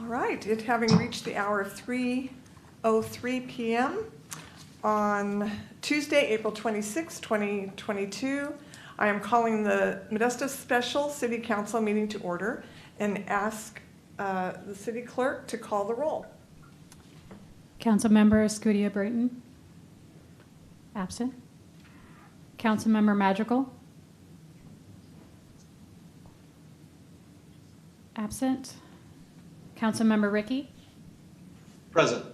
right, it having reached the hour of 3:03 p.m. on Tuesday, April 26, 2022, I am calling the Modesto Special City Council meeting to order and ask the city clerk to call the roll. Councilmember Escudia-Brayton. Absent. Councilmember Madrigal. Absent. Councilmember Ricky. Present.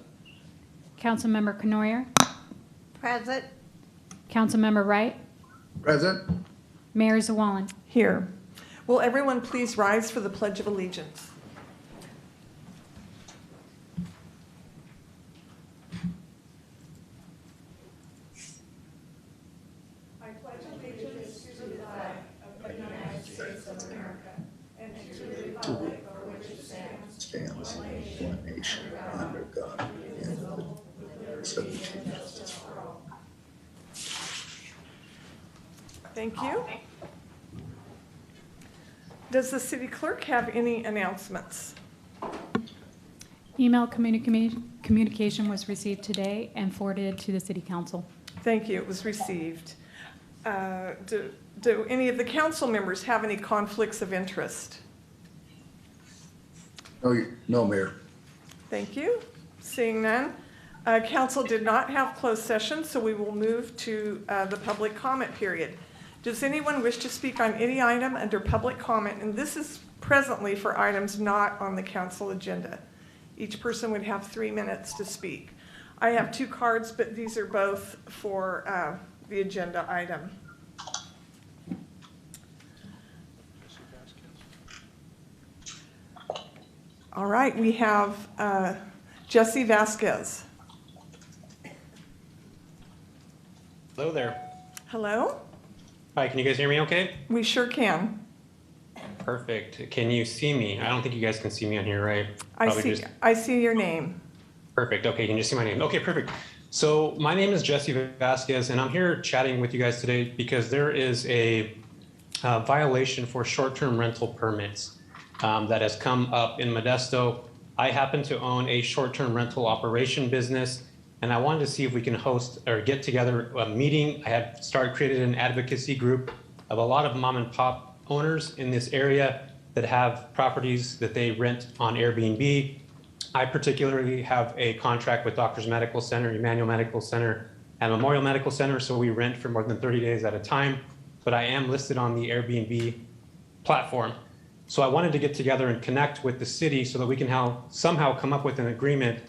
Councilmember Canoyer. Present. Councilmember Wright. Present. Mayor Zawalin. Here. Will everyone please rise for the Pledge of Allegiance? I pledge allegiance to the flag of the United States of America and to the republic for which it stands, Stands one nation under God, indivisible, with liberty and justice for all. Thank you. Does the city clerk have any announcements? Email communication was received today and forwarded to the City Council. Thank you, it was received. Do any of the council members have any conflicts of interest? No, Mayor. Thank you. Seeing none. Council did not have closed session, so we will move to the public comment period. Does anyone wish to speak on any item under public comment? And this is presently for items not on the council agenda. Each person would have 3 minutes to speak. I have 2 cards, but these are both for the agenda item. All right, we have Jesse Vasquez. Hello there. Hello? Hi, can you guys hear me okay? We sure can. Perfect. Can you see me? I don't think you guys can see me on here, right? I see your name. Perfect. Okay, you can just see my name. Okay, perfect. So my name is Jesse Vasquez, and I'm here chatting with you guys today because there is a violation for short-term rental permits that has come up in Modesto. I happen to own a short-term rental operation business, and I wanted to see if we can host or get together a meeting. I had created an advocacy group of a lot of mom and pop owners in this area that have properties that they rent on Airbnb. I particularly have a contract with Doctors Medical Center, Emmanuel Medical Center, and Memorial Medical Center, so we rent for more than 30 days at a time, but I am listed on the Airbnb platform. So I wanted to get together and connect with the city so that we can somehow come up with an agreement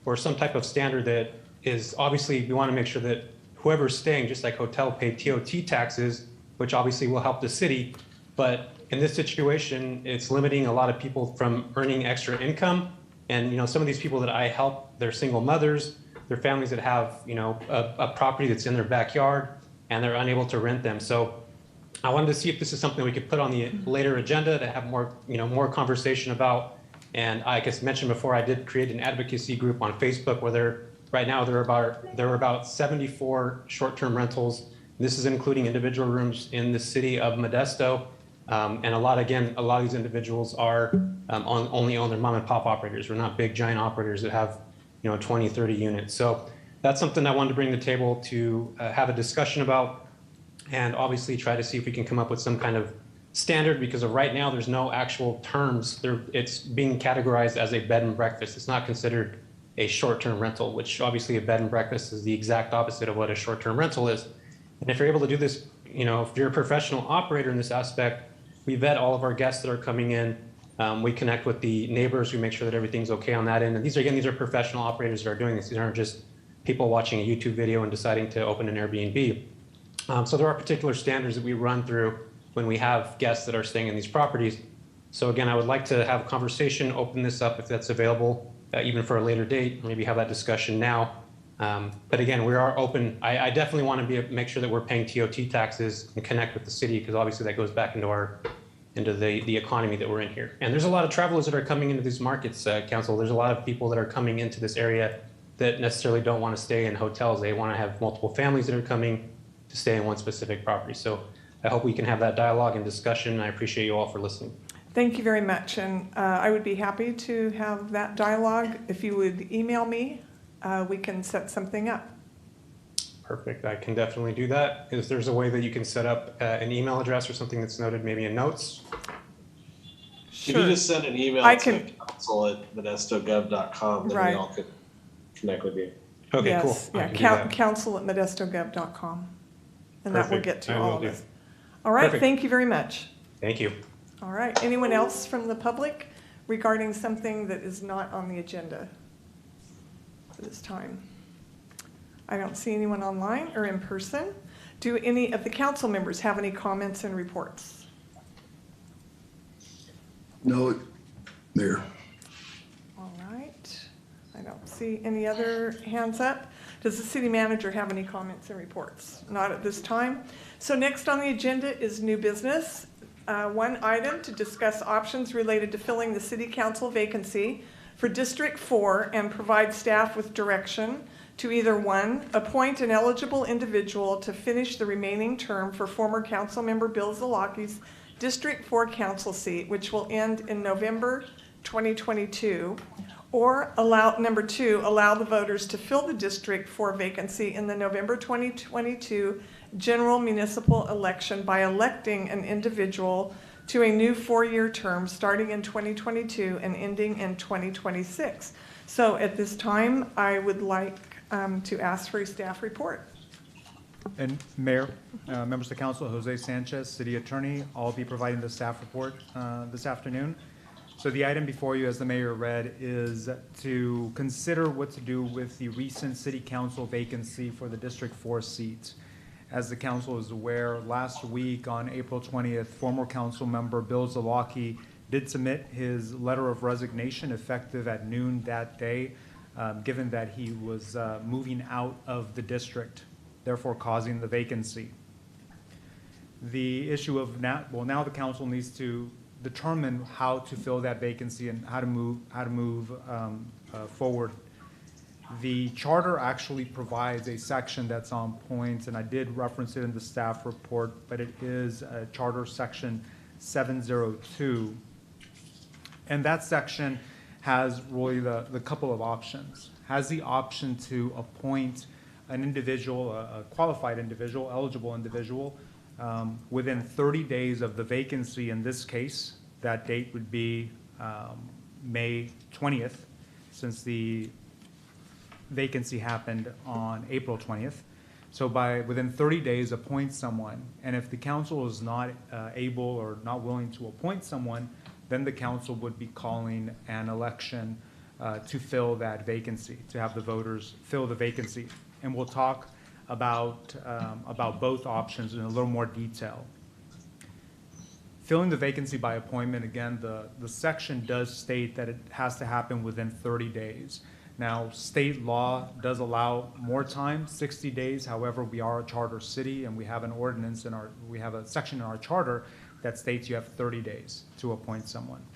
or some type of standard that is, obviously we want to make sure that whoever's staying, just like hotel, pay TOT taxes, which obviously will help the city. But in this situation, it's limiting a lot of people from earning extra income. And some of these people that I help, they're single mothers, they're families that have a property that's in their backyard and they're unable to rent them. So I wanted to see if this is something we could put on the later agenda to have more conversation about. And I guess mentioned before, I did create an advocacy group on Facebook where right now there are about 74 short-term rentals. This is including individual rooms in the city of Modesto. And a lot of these individuals are only own their mom and pop operators. We're not big giant operators that have 20, 30 units. So that's something I wanted to bring to the table to have a discussion about, and obviously try to see if we can come up with some kind of standard, because of right now there's no actual terms. It's being categorized as a bed and breakfast. It's not considered a short-term rental, which obviously a bed and breakfast is the exact opposite of what a short-term rental is. And if you're able to do this, if you're a professional operator in this aspect, we vet all of our guests that are coming in. We connect with the neighbors. We make sure that everything's okay on that end. And these are professional operators that are doing this. These aren't just people watching a YouTube video and deciding to open an Airbnb. So there are particular standards that we run through when we have guests that are staying in these properties. So again, I would like to have a conversation, open this up if that's available, even for a later date, maybe have that discussion now. But again, we are open. I definitely want to make sure that we're paying TOT taxes and connect with the city, because obviously that goes back into the economy that we're in here. And there's a lot of travelers that are coming into these markets, Council. There's a lot of people that are coming into this area that necessarily don't want to stay in hotels. They want to have multiple families that are coming to stay in one specific property. So I hope we can have that dialogue and discussion. I appreciate you all for listening. Thank you very much, and I would be happy to have that dialogue. If you would email me, we can set something up. Perfect. I can definitely do that. Is there's a way that you can set up an email address or something that's noted maybe in notes? If you just send an email I to can- council@modestogov.com, then Right. we all could connect with you. Okay, Yes, cool. I yeah, can do that. council@modestogov.com, and that will Perfect. get to I all will of do. us. All right, Perfect. thank you very much. Thank you. All right, anyone else from the public regarding something that is not on the agenda for this time? I don't see anyone online or in person. Do any of the council members have any comments and reports? No, Mayor. All right, I don't see any other hands up. Does the city manager have any comments and reports? Not at this time. So next on the agenda is new business. One item to discuss options related to filling the city council vacancy for District 4 and provide staff with direction to either one, appoint an eligible individual to finish the remaining term for former council member Bill Zalaki's District 4 council seat, which will end in November 2022, or number two, allow the voters to fill the District 4 vacancy in the November 2022 general municipal election by electing an individual to a new 4-year term starting in 2022 and ending in 2026. So at this time, I would like to ask for a staff report. And Mayor, members of the council, Jose Sanchez, City Attorney, I'll be providing the staff report this afternoon. So the item before you, as the mayor read, is to consider what to do with the recent city council vacancy for the District 4 seat. As the council is aware, last week on April 20th, former council member Bill Zalaki did submit his letter of resignation effective at noon that day, given that he was moving out of the district, therefore causing the vacancy. The issue of now the council needs to determine how to fill that vacancy and how to move forward. The charter actually provides a section that's on point, and I did reference it in the staff report, but it is Charter Section 702. And that section has really the couple of options. Has the option to appoint an individual, a qualified individual, eligible individual, within 30 days of the vacancy. In this case, that date would be May 20th, since the vacancy happened on April 20th. So within 30 days, appoint someone. And if the council is not able or not willing to appoint someone, then the council would be calling an election to fill that vacancy, to have the voters fill the vacancy. And we'll talk about both options in a little more detail. Filling the vacancy by appointment, again, the section does state that it has to happen within 30 days. Now, state law does allow more time, 60 days. However, we are a charter city, and we have an ordinance we have a section in our charter that states you have 30 days to appoint someone.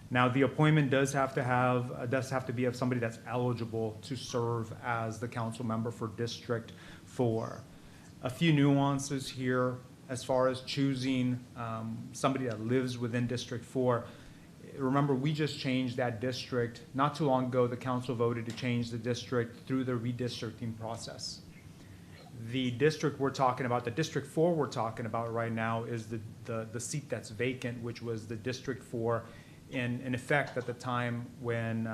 Now, the appointment does have to be of somebody that's eligible to serve as the council member for District 4. A few nuances here as far as choosing somebody that lives within District 4. Remember, we just changed that district. Not too long ago, the council voted to change the district through the redistricting process. The district we're talking about, the District 4 we're talking about right now, is the seat that's vacant, which was the District 4 in effect at the time when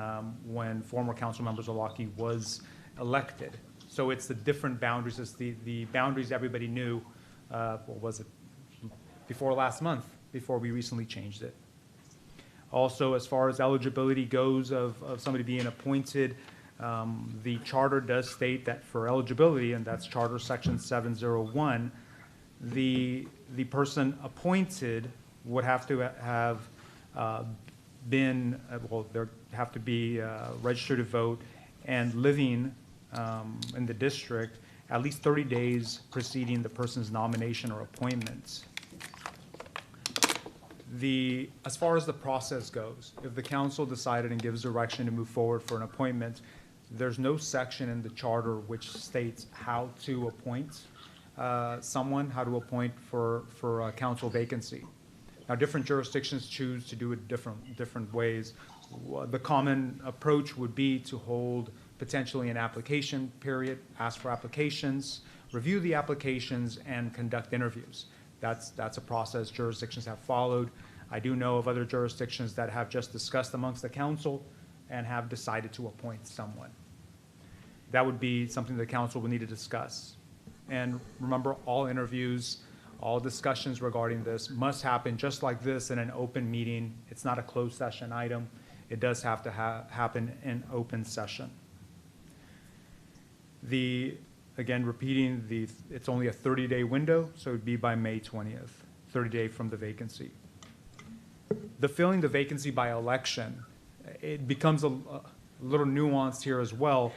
former council member Zalaki was elected. So it's the different boundaries. It's the boundaries everybody knew, what was it, before last month, before we recently changed it. Also, as far as eligibility goes of somebody being appointed, the charter does state that for eligibility, and that's Charter Section 701, the person appointed would have to have been, they have to be registered to vote and living in the district at least 30 days preceding the person's nomination or appointment. As far as the process goes, if the council decided and gives direction to move forward for an appointment, there's no section in the charter which states how to appoint someone, how to appoint for a council vacancy. Now, different jurisdictions choose to do it different ways. The common approach would be to hold potentially an application period, ask for applications, review the applications, and conduct interviews. That's a process jurisdictions have followed. I do know of other jurisdictions that have just discussed amongst the council and have decided to appoint someone. That would be something the council would need to discuss. And remember, all interviews, all discussions regarding this must happen just like this in an open meeting. It's not a closed session item. It does have to happen in open session. Again, repeating, it's only a 30-day window, so it would be by May 20th, 30-day from the vacancy. Filling the vacancy by election, it becomes a little nuanced here as well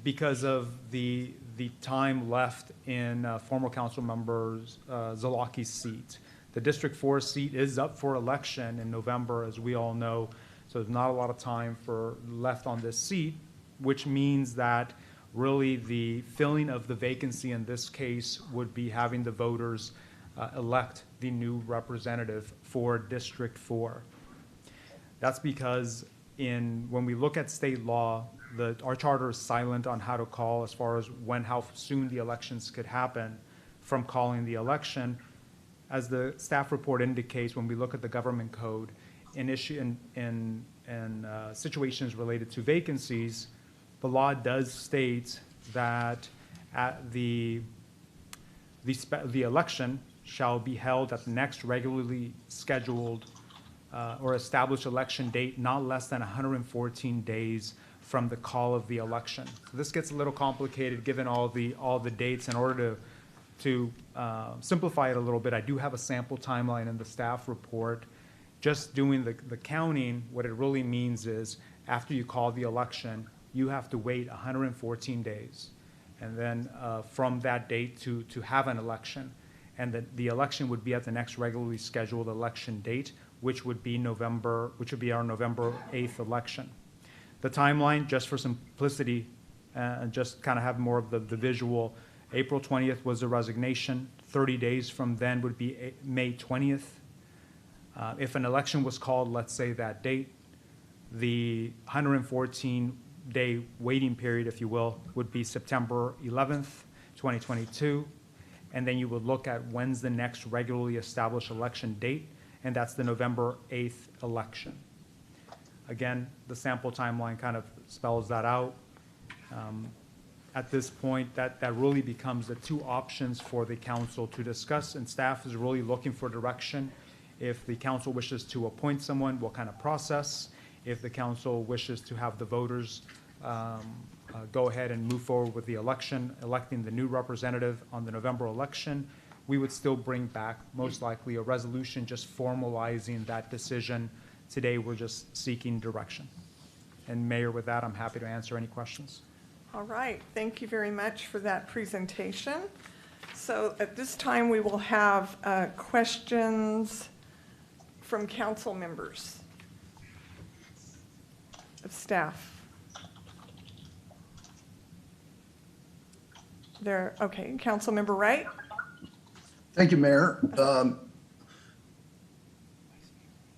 because of the time left in former council member Zalaki's seat. The District 4 seat is up for election in November, as we all know, so there's not a lot of time left on this seat, which means that really the filling of the vacancy in this case would be having the voters elect the new representative for District 4. That's because when we look at state law, our charter is silent on how to call as far as how soon the elections could happen from calling the election. As the staff report indicates, when we look at the government code, in situations related to vacancies, the law does state that the election shall be held at the next regularly scheduled or established election date not less than 114 days from the call of the election. So this gets a little complicated given all the dates. In order to simplify it a little bit, I do have a sample timeline in the staff report. Just doing the counting, what it really means is after you call the election, you have to wait 114 days. And then from that date to have an election. And the election would be at the next regularly scheduled election date, which would be our November 8th election. The timeline, just for simplicity, and just kind of have more of the visual, April 20th was the resignation. 30 days from then would be May 20th. If an election was called, let's say that date, the 114-day waiting period, if you will, would be September 11th, 2022. And then you would look at when's the next regularly established election date, and that's the November 8th election. Again, the sample timeline kind of spells that out. At this point, that really becomes the two options for the council to discuss, and staff is really looking for direction. If the council wishes to appoint someone, what kind of process? If the council wishes to have the voters go ahead and move forward with the election, electing the new representative on the November election, we would still bring back most likely a resolution just formalizing that decision. Today, we're just seeking direction. And Mayor, with that, I'm happy to answer any questions. All right, thank you very much for that presentation. So at this time, we will have questions from council members of staff. Okay, Councilmember Wright. Thank you, Mayor.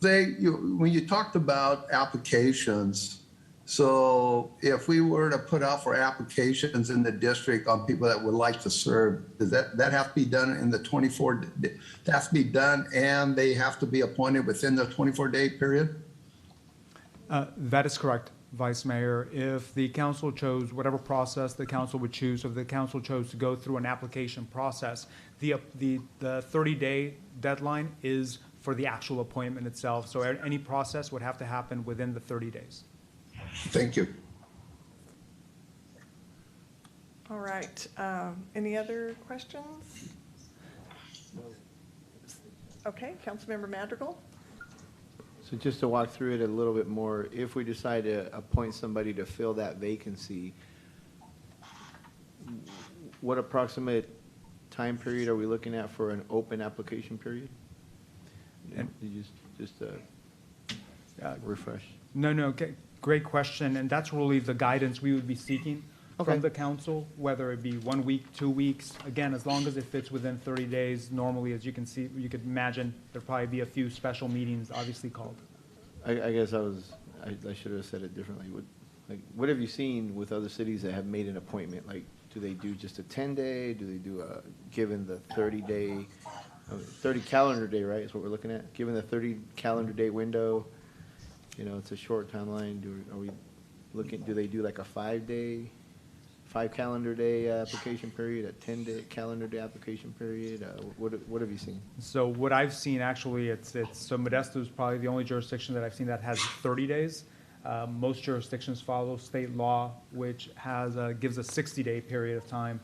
When you talked about applications, so if we were to put out for applications in the district on people that would like to serve, does that have to be done in the 24, that has to be done and they have to be appointed within the 24-day period? That is correct, Vice Mayor. If the council chose whatever process the council would choose, if the council chose to go through an application process, the 30-day deadline is for the actual appointment itself. So any process would have to happen within the 30 days. Thank you. All right, any other questions? Okay, Councilmember Madrigal. So just to walk through it a little bit more, if we decide to appoint somebody to fill that vacancy, what approximate time period are we looking at for an open application period? And you just refresh. No, okay. Great question, and that's really the guidance we would be seeking from Okay. the council, whether it be 1 week, 2 weeks. Again, as long as it fits within 30 days, normally, as you can see, you could imagine, there'd probably be a few special meetings obviously called. I guess I should have said it differently. What have you seen with other cities that have made an appointment? Like, do they do just a 10-day? Do they do given the 30-day, 30 calendar day, right, is what we're looking at? Given the 30 calendar day window, you know, it's a short timeline. Do they do like a 5 calendar day application period, a 10-day calendar day application period? What have you seen? So what I've seen, actually, so Modesto is probably the only jurisdiction that I've seen that has 30 days. Most jurisdictions follow state law, which gives a 60-day period of time.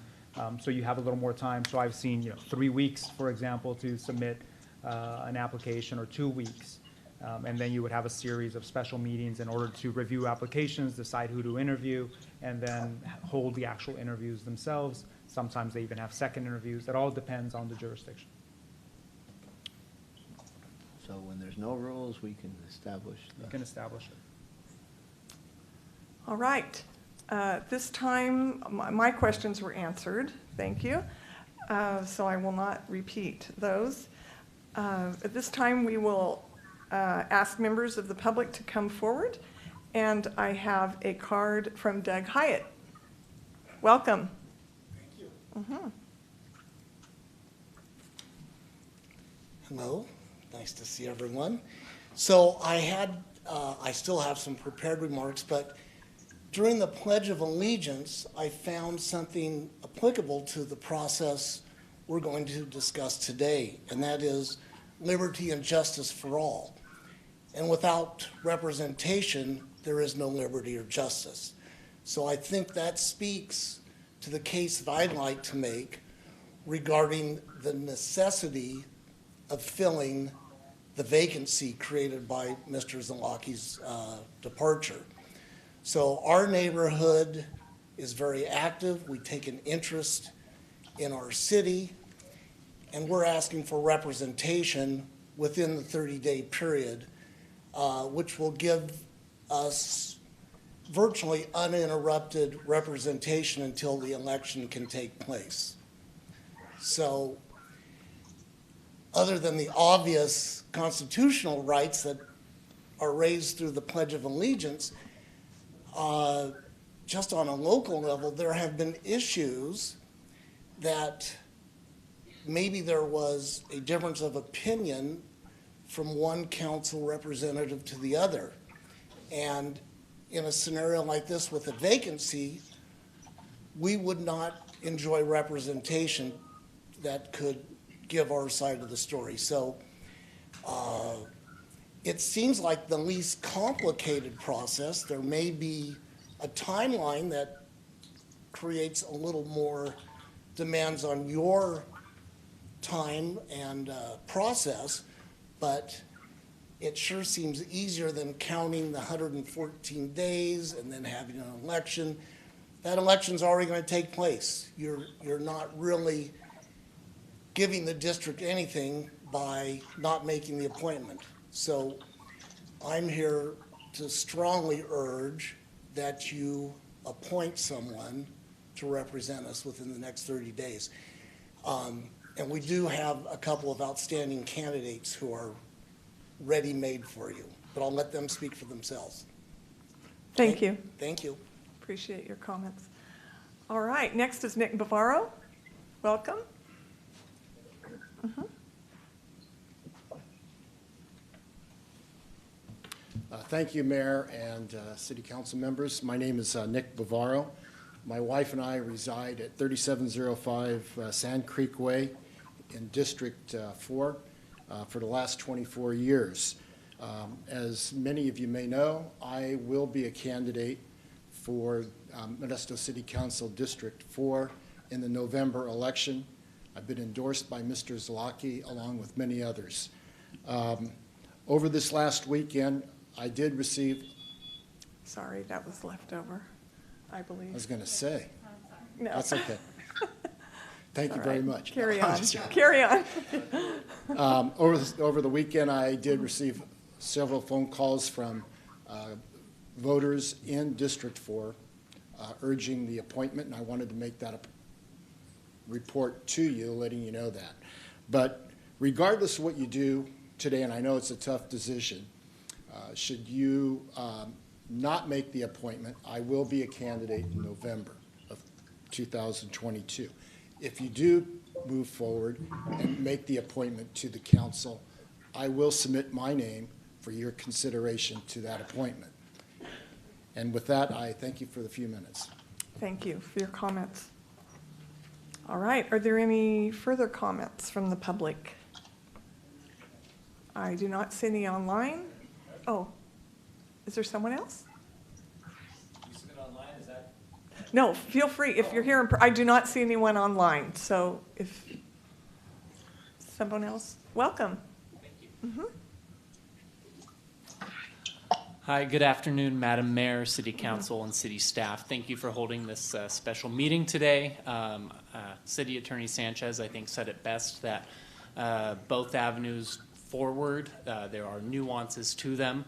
So you have a little more time. So I've seen, 3 weeks, for example, to submit an application, or 2 weeks. And then you would have a series of special meetings in order to review applications, decide who to interview, and then hold the actual interviews themselves. Sometimes they even have second interviews. It all depends on the jurisdiction. So when there's no rules, we can establish. You can establish it. All right. This time, my questions were answered. Thank you. So I will not repeat those. At this time, we will ask members of the public to come forward. And I have a card from Doug Hyatt. Welcome. Thank you. Mm-hmm. Hello, nice to see everyone. So I still have some prepared remarks, but during the Pledge of Allegiance, I found something applicable to the process we're going to discuss today, and that is liberty and justice for all. And without representation, there is no liberty or justice. So I think that speaks to the case that I'd like to make regarding the necessity of filling the vacancy created by Mr. Zalaki's departure. So our neighborhood is very active. We take an interest in our city, and we're asking for representation within the 30-day period, which will give us virtually uninterrupted representation until the election can take place. So other than the obvious constitutional rights that are raised through the Pledge of Allegiance, just on a local level, there have been issues that maybe there was a difference of opinion from one council representative to the other. And in a scenario like this with a vacancy, we would not enjoy representation that could give our side of the story. So it seems like the least complicated process. There may be a timeline that creates a little more demands on your time and process, but it sure seems easier than counting the 114 days and then having an election. That election's already going to take place. You're not really giving the district anything by not making the appointment. So I'm here to strongly urge that you appoint someone to represent us within the next 30 days. And we do have a couple of outstanding candidates who are ready-made for you, but I'll let them speak for themselves. Thank you. Thank you. Appreciate your comments. All right, next is Nick Bavaro. Welcome. Mhm. Thank you, Mayor and City Council members. My name is Nick Bavaro. My wife and I reside at 3705 Sand Creek Way in District 4 for the last 24 years. As many of you may know, I will be a candidate for Modesto City Council District 4 in the November election. I've been endorsed by Mr. Zalaki along with many others. Over this last weekend, I did receive. Sorry, that was left over, I believe. I was going to say. No. That's okay. Thank you very much. Carry on. Carry on. Over the weekend, I did receive several phone calls from voters in District 4 urging the appointment, and I wanted to make that a report to you, letting you know that. But regardless of what you do today, and I know it's a tough decision, should you not make the appointment, I will be a candidate in November of 2022. If you do move forward and make the appointment to the council, I will submit my name for your consideration to that appointment. And with that, I thank you for the few minutes. Thank you for your comments. All right, are there any further comments from the public? I do not see any online. Oh, is there someone else? You submit online, is that? No, feel free, if you're here, I do not see anyone online, so if someone else, welcome. Thank you. Mhm. Hi, good afternoon, Madam Mayor, City Council, and City staff. Thank you for holding this special meeting today. City Attorney Sanchez, I think, said it best that both avenues forward, there are nuances to them.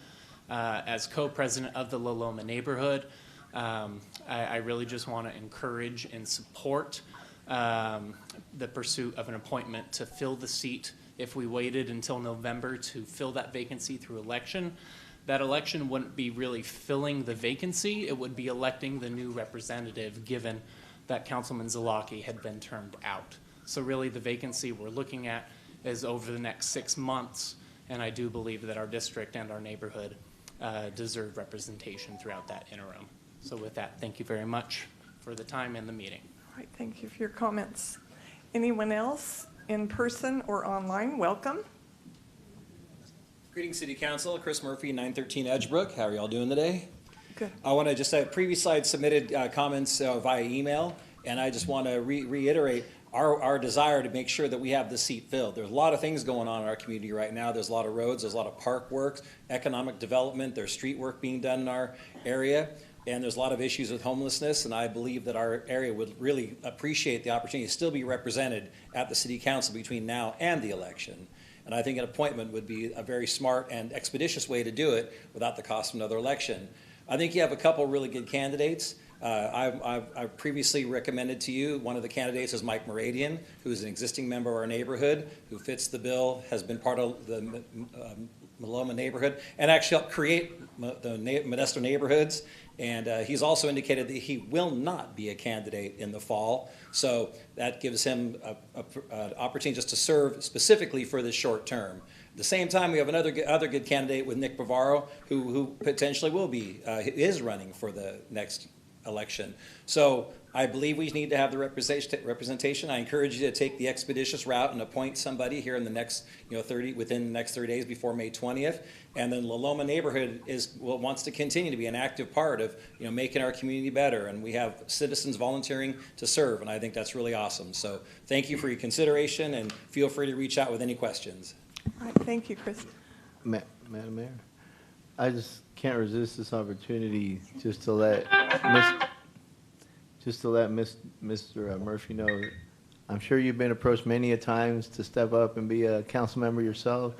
As co-president of the La Loma neighborhood, I really just want to encourage and support the pursuit of an appointment to fill the seat. If we waited until November to fill that vacancy through election, that election wouldn't be really filling the vacancy, it would be electing the new representative, given that Councilman Zalaki had been termed out. So really the vacancy we're looking at is over the next 6 months, and I do believe that our district and our neighborhood deserve representation throughout that interim. So with that, thank you very much for the time and the meeting. All right, thank you for your comments. Anyone else in person or online, welcome. Greetings, City Council. Chris Murphy, 913 Edgebrook. How are y'all doing today? Good. I want to just say, previously I'd submitted comments via email, and I just want to reiterate our desire to make sure that we have the seat filled. There's a lot of things going on in our community right now. There's a lot of roads, there's a lot of park work, economic development, there's street work being done in our area, and there's a lot of issues with homelessness, and I believe that our area would really appreciate the opportunity to still be represented at the City Council between now and the election. And I think an appointment would be a very smart and expeditious way to do it without the cost of another election. I think you have a couple really good candidates. I've previously recommended to you, one of the candidates is Mike Moradian, who's an existing member of our neighborhood, who fits the bill, has been part of the Maloma neighborhood, and actually helped create the Modesto neighborhoods. And he's also indicated that he will not be a candidate in the fall. So that gives him an opportunity just to serve specifically for the short term. At the same time, we have other good candidate with Nick Bavaro, who potentially will be, is running for the next election. So I believe we need to have the representation. I encourage you to take the expeditious route and appoint somebody here in the next, within the next 30 days before May 20th. And then La Loma neighborhood wants to continue to be an active part of, making our community better. And we have citizens volunteering to serve, and I think that's really awesome. So thank you for your consideration, and feel free to reach out with any questions. All right, thank you, Chris. Madam Mayor, I just can't resist this opportunity just to let Mr. Murphy know. I'm sure you've been approached many a times to step up and be a council member yourself.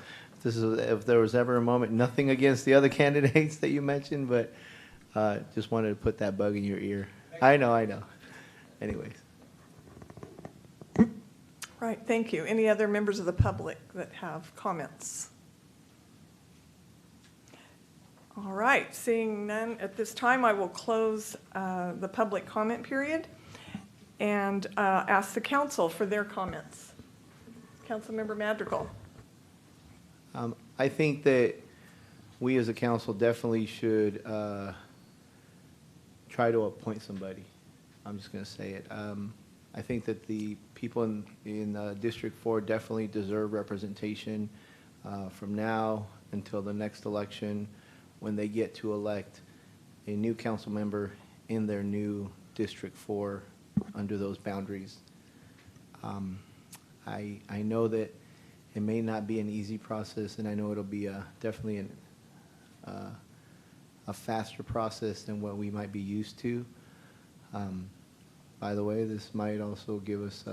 If there was ever a moment, nothing against the other candidates that you mentioned, but just wanted to put that bug in your ear. I know. Anyways. Right, thank you. Any other members of the public that have comments? All right, seeing none at this time, I will close the public comment period and ask the council for their comments. Councilmember Madrigal. I think that we as a council definitely should try to appoint somebody. I'm just going to say it. I think that the people in District 4 definitely deserve representation from now until the next election, when they get to elect a new council member in their new District 4 under those boundaries. I know that it may not be an easy process, and I know it'll be definitely a faster process than what we might be used to. By the way, this might also give us,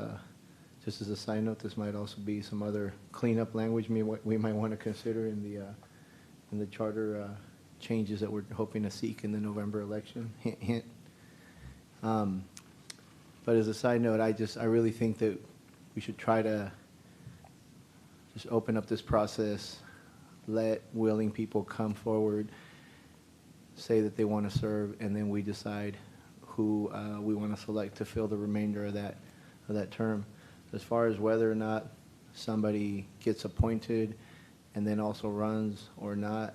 just as a side note, this might also be some other cleanup language we might want to consider in the charter changes that we're hoping to seek in the November election. Hint, hint. But as a side note, I really think that we should try to just open up this process, let willing people come forward, say that they want to serve, and then we decide who we want to select to fill the remainder of that term. As far as whether or not somebody gets appointed and then also runs or not,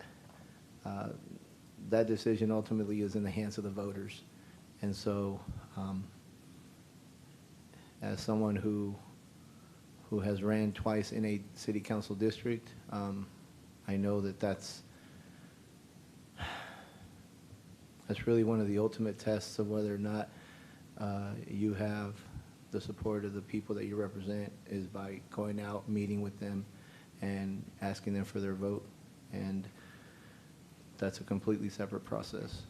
that decision ultimately is in the hands of the voters. And so, as someone who has ran twice in a city council district, I know that that's really one of the ultimate tests of whether or not you have the support of the people that you represent, is by going out, meeting with them, and asking them for their vote. And that's a completely separate process.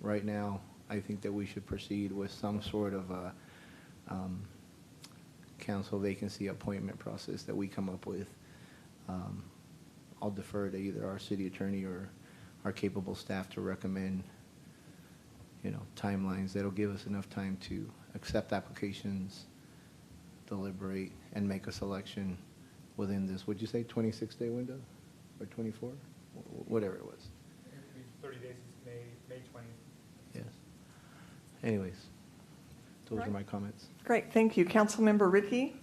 Right now, I think that we should proceed with some sort of a council vacancy appointment process that we come up with. I'll defer to either our city attorney or our capable staff to recommend, timelines that'll give us enough time to accept applications, deliberate, and make a selection within this, would you say 26-day window or 24? Whatever it was. 30 days is May 20th. Yes. Anyways, those are my comments. Great, thank you. Councilmember Ricky?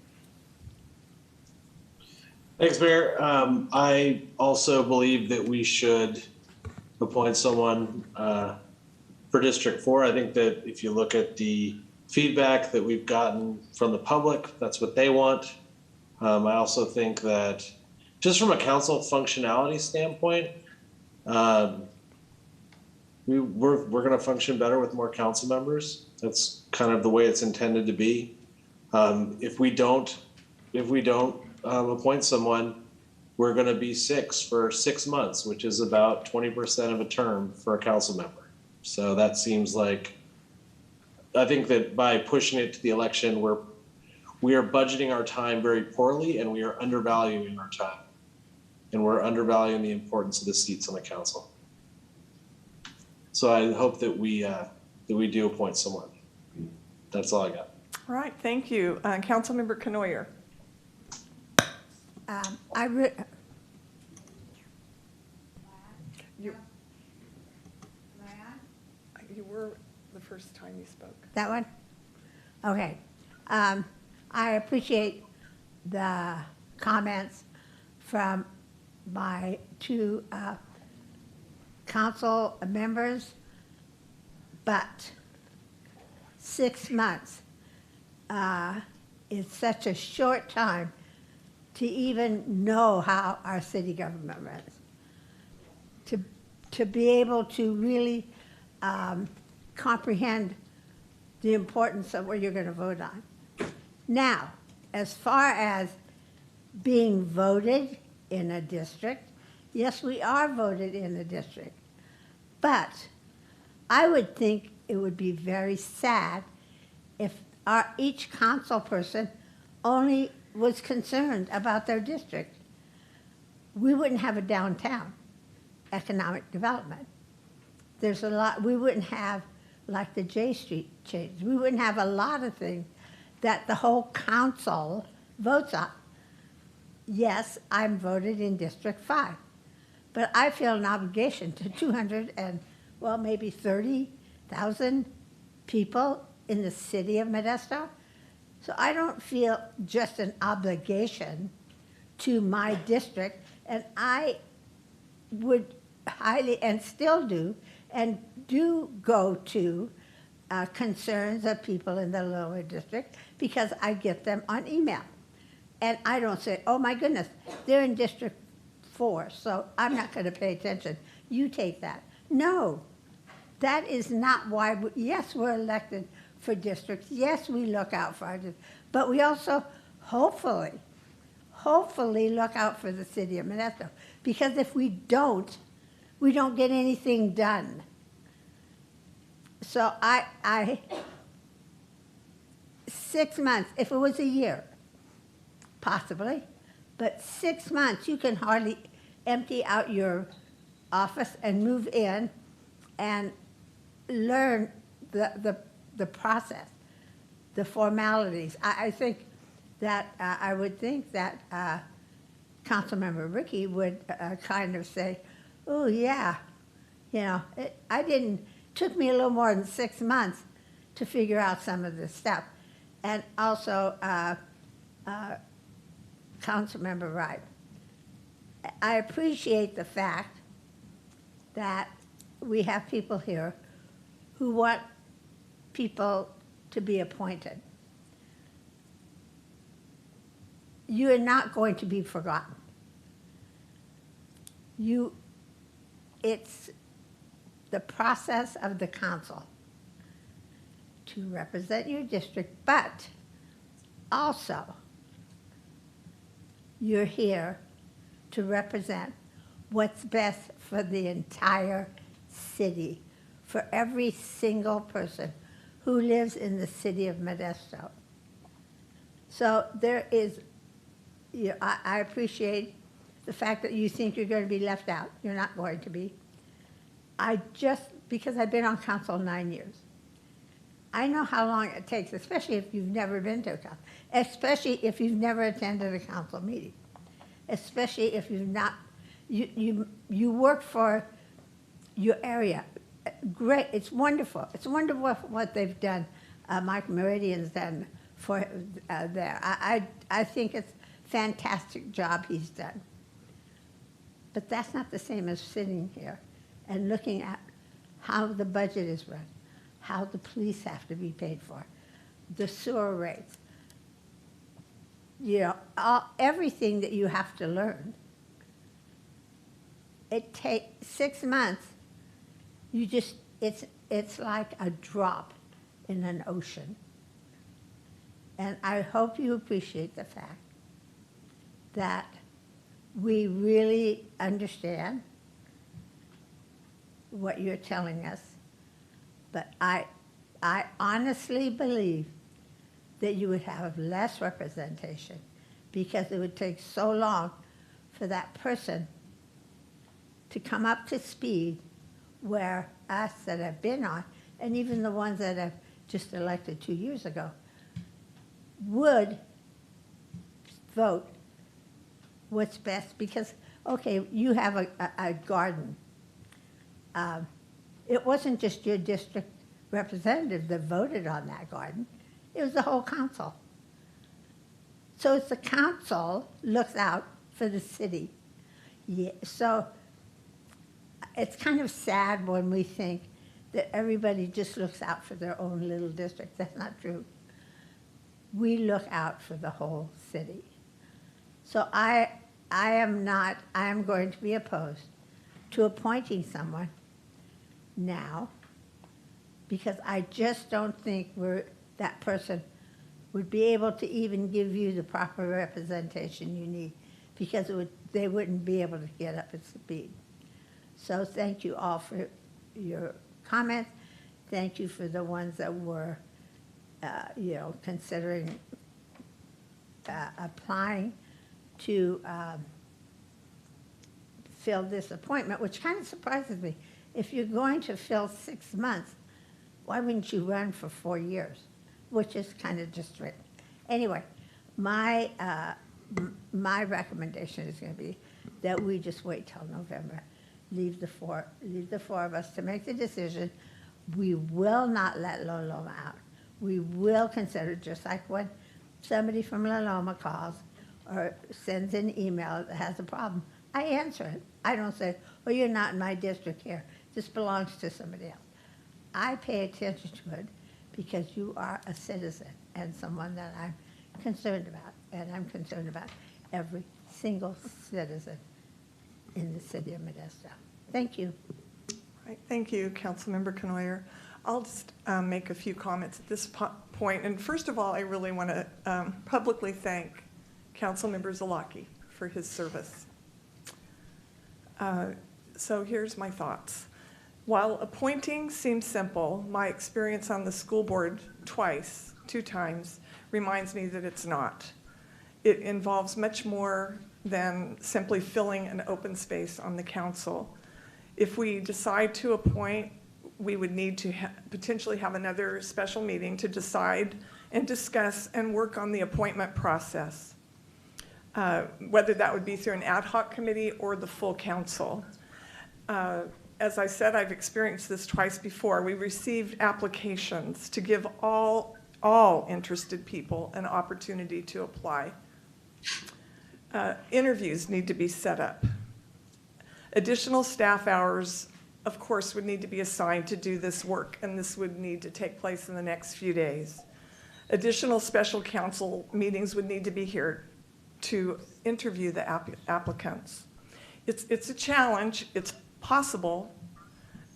Thanks, Mayor. I also believe that we should appoint someone for District 4. I think that if you look at the feedback that we've gotten from the public, that's what they want. I also think that just from a council functionality standpoint, we're going to function better with more council members. That's kind of the way it's intended to be. If we don't appoint someone, we're going to be 6 for 6 months, which is about 20% of a term for a council member. So that seems like, I think that by pushing it to the election, we are budgeting our time very poorly, and we are undervaluing our time, and we're undervaluing the importance of the seats on the council. So I hope that we do appoint someone. That's all I got. All right, thank you. Councilmember Canoyer? You were the first time you spoke. That one? Okay. I appreciate the comments from my two council members, but 6 months is such a short time to even know how our city government runs. To be able to really comprehend the importance of what you're going to vote on. Now, as far as being voted in a district, yes, we are voted in a district, but I would think it would be very sad if each council person only was concerned about their district. We wouldn't have a downtown economic development. There's a lot, we wouldn't have like the J Street change. We wouldn't have a lot of things that the whole council votes on. Yes, I'm voted in District 5, but I feel an obligation to 30,000 people in the city of Modesto. So I don't feel just an obligation to my district, and I would highly, and still do, and do go to concerns of people in the lower district because I get them on email. And I don't say, oh my goodness, they're in District 4, so I'm not going to pay attention. You take that. No, that is not why, yes, we're elected for districts. Yes, we look out for our districts, but we also hopefully look out for the city of Modesto. Because if we don't get anything done. So I 6 months, if it was a year, possibly, but 6 months, you can hardly empty out your office and move in and learn the the process, the formalities. I think that, I would think that Councilmember Ricky would kind of say, oh, yeah, you know, took me a little more than 6 months to figure out some of this stuff. And also, Councilmember Wright, I appreciate the fact that we have people here who want people to be appointed. You are not going to be forgotten. It's the process of the council to represent your district, but also you're here to represent what's best for the entire city, for every single person who lives in the city of Modesto. So there is, I appreciate the fact that you think you're going to be left out. You're not going to be. Because I've been on council 9 years, I know how long it takes, especially if you've never been to a council, especially if you've never attended a council meeting, especially if you've not, you work for your area. Great, it's wonderful. It's wonderful what they've done, Mike Meridian's done for there. I think it's a fantastic job he's done. But that's not the same as sitting here and looking at how the budget is run, how the police have to be paid for, the sewer rates, everything that you have to learn. It takes 6 months. It's like a drop in an ocean. And I hope you appreciate the fact that we really understand what you're telling us. But I honestly believe that you would have less representation because it would take so long for that person to come up to speed where us that have been on, and even the ones that have just elected 2 years ago, would vote what's best. Because, okay, you have a garden. It wasn't just your district representative that voted on that garden. It was the whole council. So it's the council looks out for the city. Yeah, so it's kind of sad when we think that everybody just looks out for their own little district. That's not true. We look out for the whole city. So I am going to be opposed to appointing someone now, because I just don't think that person would be able to even give you the proper representation you need, because they wouldn't be able to get up to speed. So thank you all for your comments. Thank you for the ones that were, considering applying to fill this appointment, which kind of surprises me. If you're going to fill 6 months, why wouldn't you run for 4 years? Which is kind of just written. Anyway, my recommendation is going to be that we just wait till November. Leave the four of us to make the decision. We will not let La Loma out. We will consider, just like when somebody from La Loma calls or sends an email that has a problem, I answer it. I don't say, oh, you're not in my district here. This belongs to somebody else. I pay attention to it because you are a citizen and someone that I'm concerned about, and I'm concerned about every single citizen in the city of Modesto. Thank you. Right. Thank you, Councilmember Canoyer. I'll just make a few comments at this point. And first of all, I really want to publicly thank Councilmember Zalaki for his service. So here's my thoughts. While appointing seems simple, my experience on the school board two times, reminds me that it's not. It involves much more than simply filling an open space on the council. If we decide to appoint, we would need to potentially have another special meeting to decide and discuss and work on the appointment process, whether that would be through an ad hoc committee or the full council. As I said, I've experienced this twice before. We received applications to give all interested people an opportunity to apply. Interviews need to be set up. Additional staff hours, of course, would need to be assigned to do this work, and this would need to take place in the next few days. Additional special counsel meetings would need to be here to interview the applicants. It's a challenge, it's possible,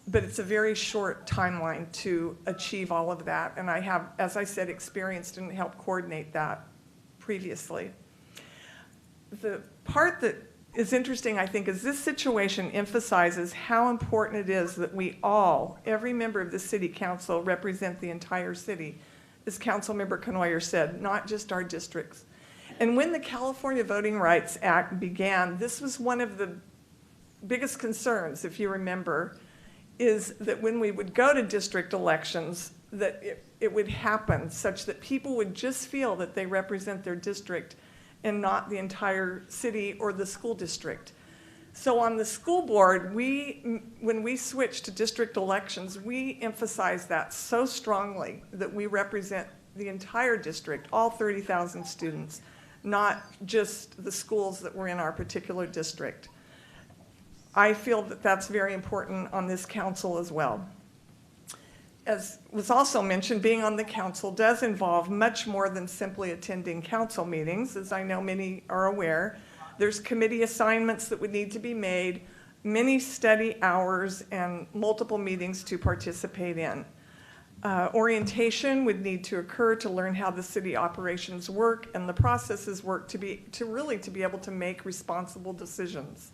but it's a very short timeline to achieve all of that. And I have, as I said, experienced and helped coordinate that previously. The part that is interesting, I think, is this situation emphasizes how important it is that we all, every member of the city council, represent the entire city, as Councilmember Conoyer said, not just our districts. And when the California Voting Rights Act began, this was one of the biggest concerns, if you remember, is that when we would go to district elections, that it would happen such that people would just feel that they represent their district and not the entire city or the school district. So on the school board, when we switched to district elections, we emphasized that so strongly that we represent the entire district, all 30,000 students, not just the schools that were in our particular district. I feel that that's very important on this council as well. As was also mentioned, being on the council does involve much more than simply attending council meetings, as I know many are aware. There's committee assignments that would need to be made, many study hours, and multiple meetings to participate in. Orientation would need to occur to learn how the city operations work and the processes work to really be able to make responsible decisions.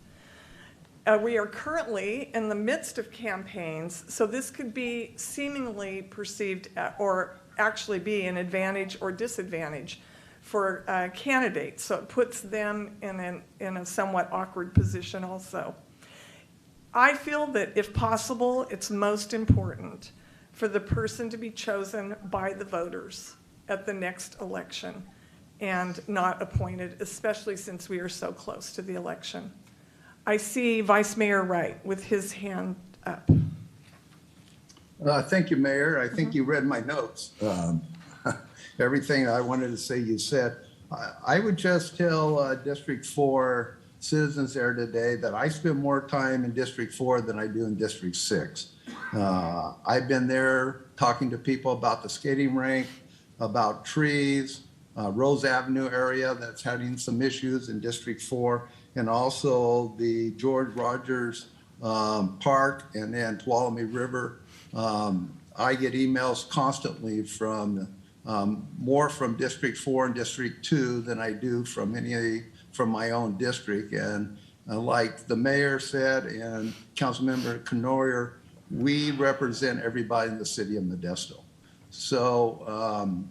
We are currently in the midst of campaigns, so this could be seemingly perceived or actually be an advantage or disadvantage for candidates. So it puts them in a somewhat awkward position also. I feel that if possible, it's most important for the person to be chosen by the voters at the next election and not appointed, especially since we are so close to the election. I see Vice Mayor Wright with his hand up. Thank you, Mayor. I think you read my notes. Everything I wanted to say you said. I would just tell District 4 citizens there today that I spend more time in District 4 than I do in District 6. I've been there talking to people about the skating rink, about trees, Rose Avenue area that's having some issues in District 4, and also the George Rogers Park and then Tuolumne River. I get emails constantly from more from District 4 and District 2 than I do from my own district. And like the mayor said and Councilmember Conoyer, we represent everybody in the city of Modesto. So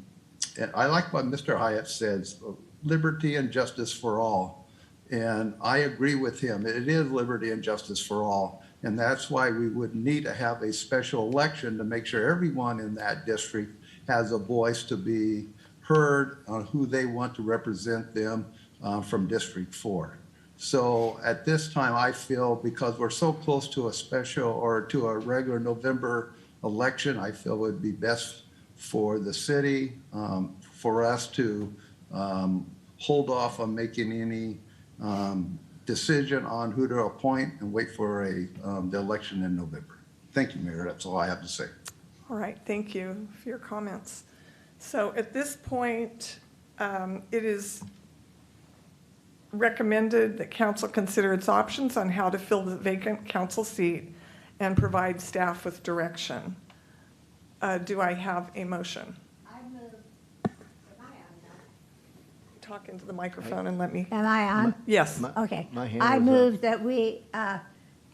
and I like what Mr. Hyatt says, liberty and justice for all. And I agree with him. It is liberty and justice for all. And that's why we would need to have a special election to make sure everyone in that district has a voice to be heard on who they want to represent them from District 4. So at this time, I feel because we're so close to a special or to a regular November election, I feel it would be best for the city, for us to hold off on making any decision on who to appoint and wait for the election in November. Thank you, Mayor. That's all I have to say. All right, thank you for your comments. So at this point, it is recommended that council consider its options on how to fill the vacant council seat and provide staff with direction. Do I have a motion? Talk into the microphone and let me. Am I on? Yes. Okay. My hand I was up. move that we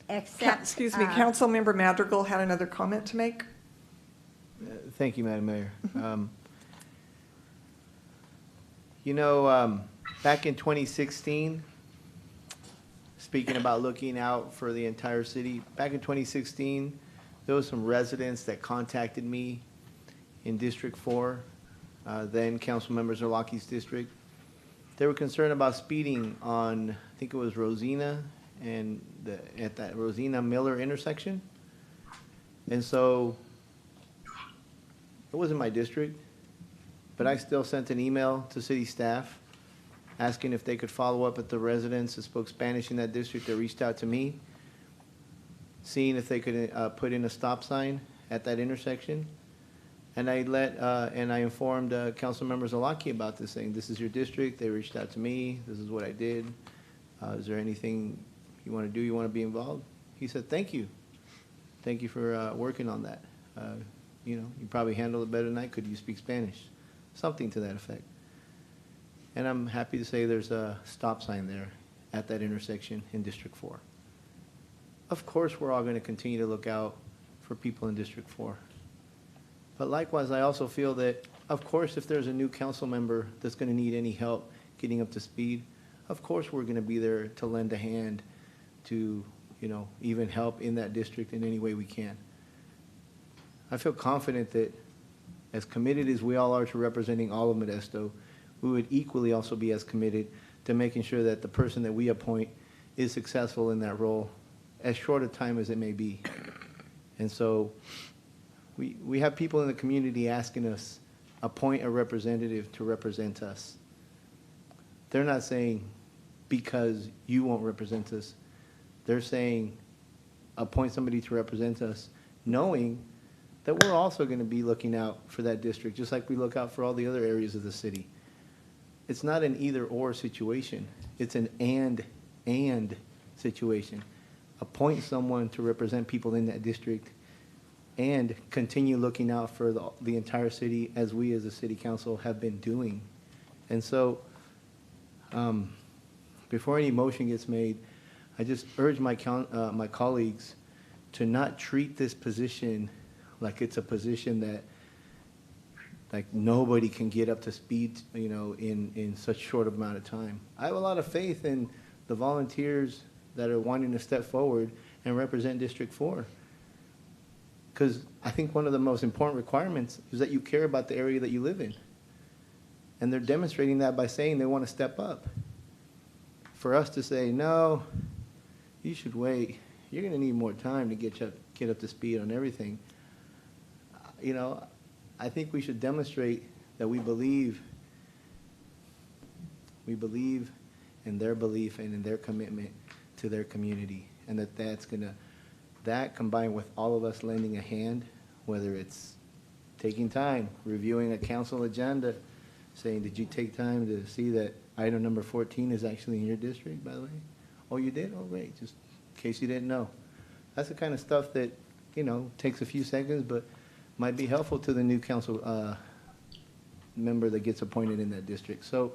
accept. Excuse me, Councilmember Madrigal had another comment to make. Thank you, Madam Mayor. Back in 2016, speaking about looking out for the entire city, back in 2016, there was some residents that contacted me in District 4, then Councilmember Zerlaki's district. They were concerned about speeding on, I think it was Rosina and at that Rosina Miller intersection. And so it wasn't my district, but I still sent an email to city staff asking if they could follow up with the residents that spoke Spanish in that district that reached out to me, seeing if they could put in a stop sign at that intersection. And I informed Councilmember Zalaki about this, saying, this is your district, they reached out to me, this is what I did. Is there anything you want to do, you want to be involved? He said, thank you. Thank you for working on that. You know, you probably handle it better than I could, you speak Spanish. Something to that effect. And I'm happy to say there's a stop sign there at that intersection in District 4. Of course, we're all going to continue to look out for people in District 4. But likewise, I also feel that, of course, if there's a new council member that's going to need any help getting up to speed, of course, we're going to be there to lend a hand to, you know, even help in that district in any way we can. I feel confident that as committed as we all are to representing all of Modesto, we would equally also be as committed to making sure that the person that we appoint is successful in that role, as short a time as it may be. And so we have people in the community asking us, appoint a representative to represent us. They're not saying, because you won't represent us. They're saying, appoint somebody to represent us, knowing that we're also going to be looking out for that district, just like we look out for all the other areas of the city. It's not an either-or situation. It's an and situation. Appoint someone to represent people in that district and continue looking out for the entire city as we as a city council have been doing. And so before any motion gets made, I just urge my colleagues to not treat this position like it's a position that like nobody can get up to speed, you know, in such short amount of time. I have a lot of faith in the volunteers that are wanting to step forward and represent District 4. Because I think one of the most important requirements is that you care about the area that you live in. And they're demonstrating that by saying they want to step up. For us to say, no, you should wait, you're going to need more time to get up to speed on everything. You know, I think we should demonstrate that we believe in their belief and in their commitment to their community, and that combined with all of us lending a hand, whether it's taking time, reviewing a council agenda, saying, did you take time to see that item number 14 is actually in your district, by the way? Oh, you did? Oh, great, just in case you didn't know. That's the kind of stuff that, you know, takes a few seconds, but might be helpful to the new council member that gets appointed in that district. So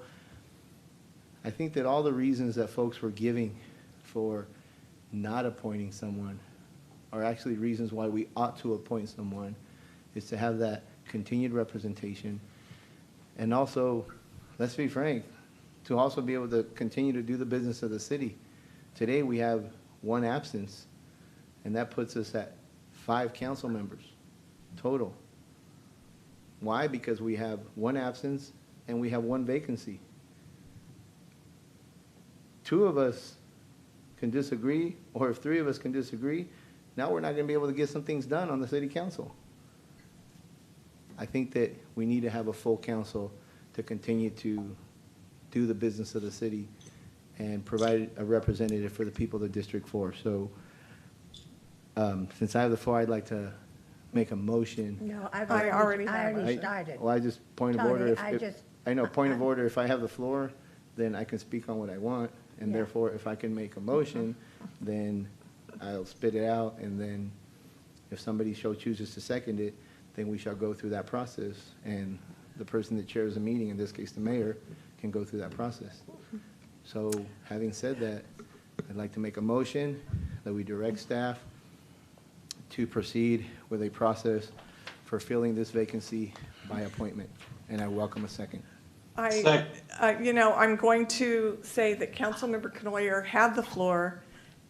I think that all the reasons that folks were giving for not appointing someone are actually reasons why we ought to appoint someone, is to have that continued representation. And also, let's be frank, to also be able to continue to do the business of the city. Today we have one absence, and that puts us at 5 council members total. Why? Because we have one absence and we have one vacancy. 2 of us can disagree, or if 3 of us can disagree, now we're not going to be able to get some things done on the city council. I think that we need to have a full council to continue to do the business of the city and provide a representative for the people of District 4. So since I have the floor, I'd like to make a motion. No, I already already started. Well, I just, point of Tony, order. I know, point of I- order, if I have the floor, then I can speak on what I want. And Yeah. therefore, if I can make a motion, then I'll spit it out. And then if somebody chooses to second it, then we shall go through that process. And the person that chairs the meeting, in this case the mayor, can go through that process. So having said that, I'd like to make a motion that we direct staff to proceed with a process for filling this vacancy by appointment. And I welcome a second. You know, I'm going to say that Councilmember Knoyer had the floor,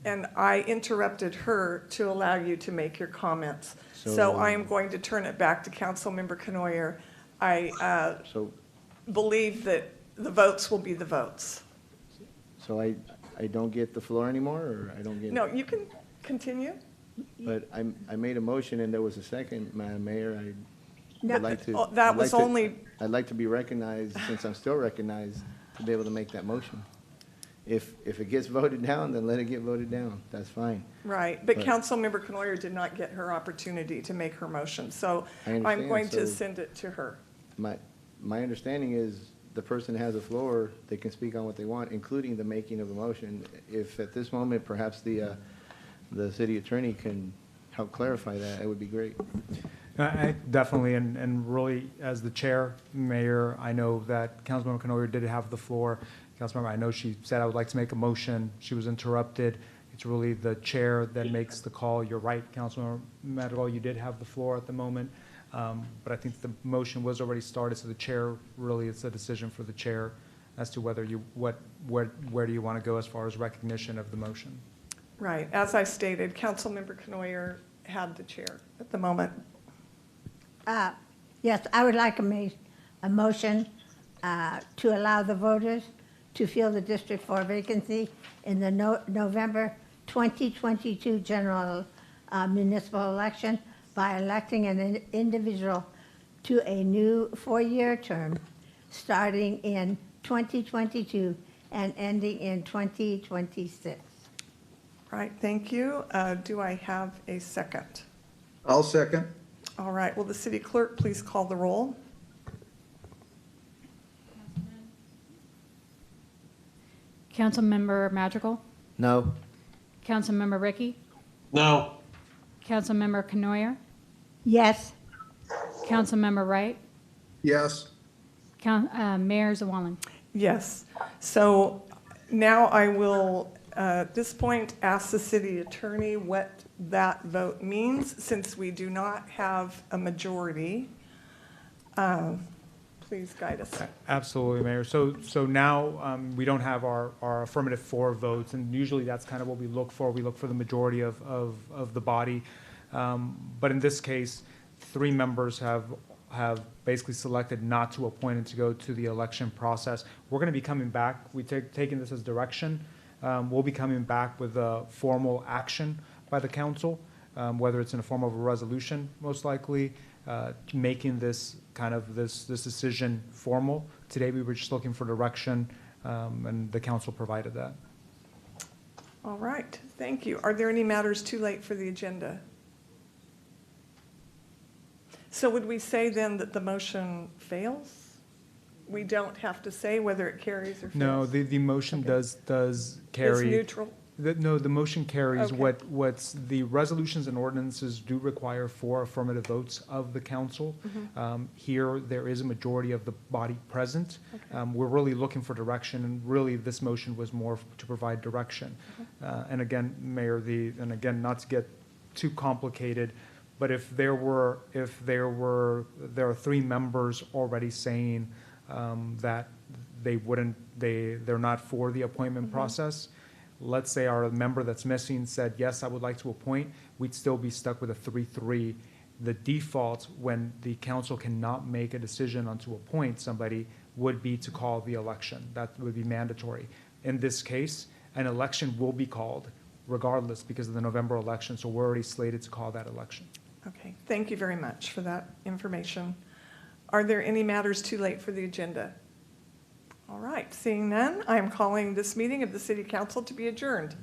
and I interrupted her to allow you to make your comments. So I am going to turn it back to Councilmember Canoyer. I So, believe that the votes will be the votes. so I don't get the floor anymore, or I don't get? No, you can continue. But I made a motion and there was a second, Madam Mayor. No. I'd like to. That I'd was like to- only- I'd like to be recognized, since I'm still recognized, to be able to make that motion. If it gets voted down, then let it get voted down. That's fine. Right, but But- Councilmember Canoyer did not get her opportunity to make her motion, so I I'm understand, going to so- send it to her. My understanding is the person has the floor, they can speak on what they want, including the making of a motion. If at this moment, perhaps the city attorney can help clarify that, it would be great. I definitely, and really, as the chair, Mayor, I know that Councilmember Canoyer did have the floor. Councilmember, I know she said I would like to make a motion. She was interrupted. It's really the chair that makes the call. You're right, Councilmember Madrigal, you did have the floor at the moment. But I think the motion was already started, so the chair, really, it's a decision for the chair as to whether where do you want to go as far as recognition of the motion. Right, as I stated, Councilmember Canoyer had the chair at the moment. Yes, I would like a motion to allow the voters to fill the District 4 vacancy in the November 2022 general municipal election by electing an individual to a new four-year term starting in 2022 and ending in 2026. Right, thank you. Do I have a second? I'll second. All right, will the city clerk please call the roll? Councilmember Madrigal, No? Councilmember Ricky, No. Councilmember Canoyer, Yes, Councilmember Wright, Yes. Mayor Zawalin. Yes. So now I will, at this point, ask the city attorney what that vote means, since we do not have a majority. Please guide us. Absolutely, Mayor. So now we don't have our affirmative 4 votes, and usually that's kind of what we look for. We look for the majority of the body. But in this case, 3 members have basically selected not to appoint and to go to the election process. We're going to be coming back. We've taken this as direction. We'll be coming back with a formal action by the council, whether it's in the form of a resolution, most likely, making this this decision formal. Today, we were just looking for direction, and the council provided that. All right, thank you. Are there any matters too late for the agenda? So would we say then that the motion fails? We don't have to say whether it carries or fails? No, the motion Okay. does carry. It's neutral? No, the motion carries. Okay. What's the resolutions and ordinances do require 4 affirmative votes of the council. Mm-hmm. Here, there is a majority of the body present. Okay. We're really looking for direction, and really, this motion was more to provide direction. Mm-hmm. And again, Mayor, and again, not to get too complicated, but if there are 3 members already saying that they're not for the appointment process. Let's say our member that's missing said, yes, I would like to appoint, we'd still be stuck with a 3-3. The default, when the council cannot make a decision on to appoint somebody, would be to call the election. That would be mandatory. In this case, an election will be called regardless because of the November election, so we're already slated to call that election. Okay, thank you very much for that information. Are there any matters too late for the agenda? All right, seeing none, I am calling this meeting of the City Council to be adjourned.